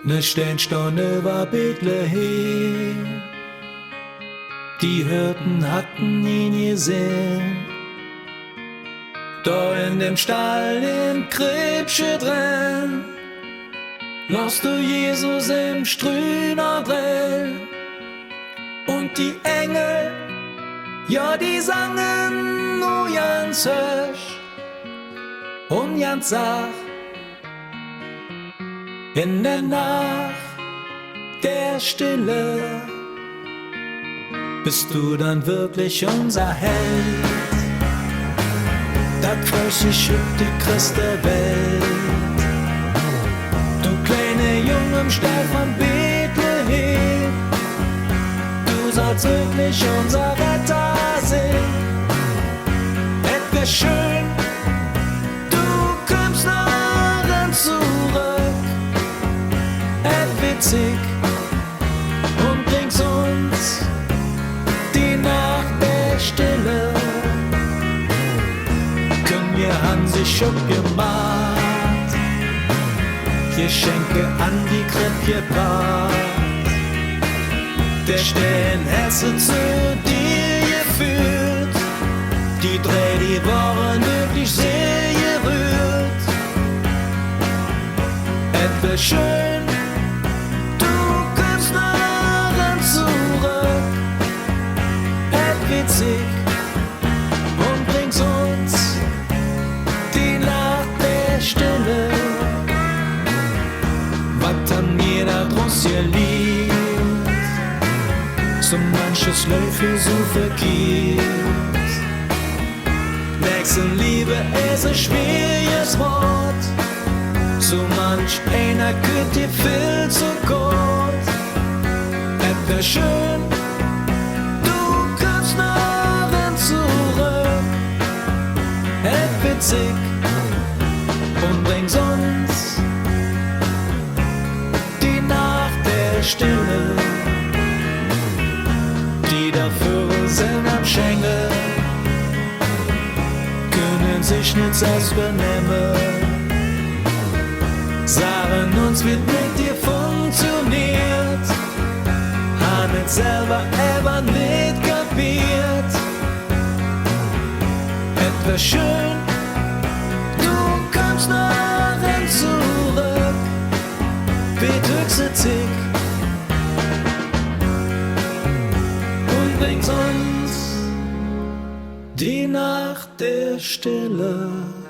Ne Sternstunde war Bethlehem, die Hirten hatten ihn gesehen. Da in dem Stall im Krippsche drin, las du Jesus im Strüner drin. Und die Engel, ja die sangen nur ganz höch und ganz sach. In der Nacht der Stille bist du dann wirklich unser Held. Das größte Stück die Christ der Welt. Du kleine Junge im Stall von Bethlehem, du sollst wirklich unser Retter sein. Es wär schön, du kommst noch zurück. Witzig und bringst uns die Nacht der Stille. Können wir haben sich schon gemacht, Geschenke an die Krippe gebracht. Der Sternhesse zu dir geführt, die drei, die waren wirklich sehr gerührt. Etwas schön, und bringst uns die Nacht der Stille. Was an jeder draus geliebt, so manches Löffel so verkehrt. Nächstenliebe ist ein schwieriges Wort, so manch einer kürt dir viel zu kurz. Etwas schön, witzig und bringst uns die Nacht der Stille. Die dafür sind am Schengen, können sich nicht selbst benehmen, sagen uns, wie mit dir funktioniert, haben es selber aber nicht kapiert. Etwas schön, nach zurück, wird höchste Zick und bringt uns die Nacht der Stille.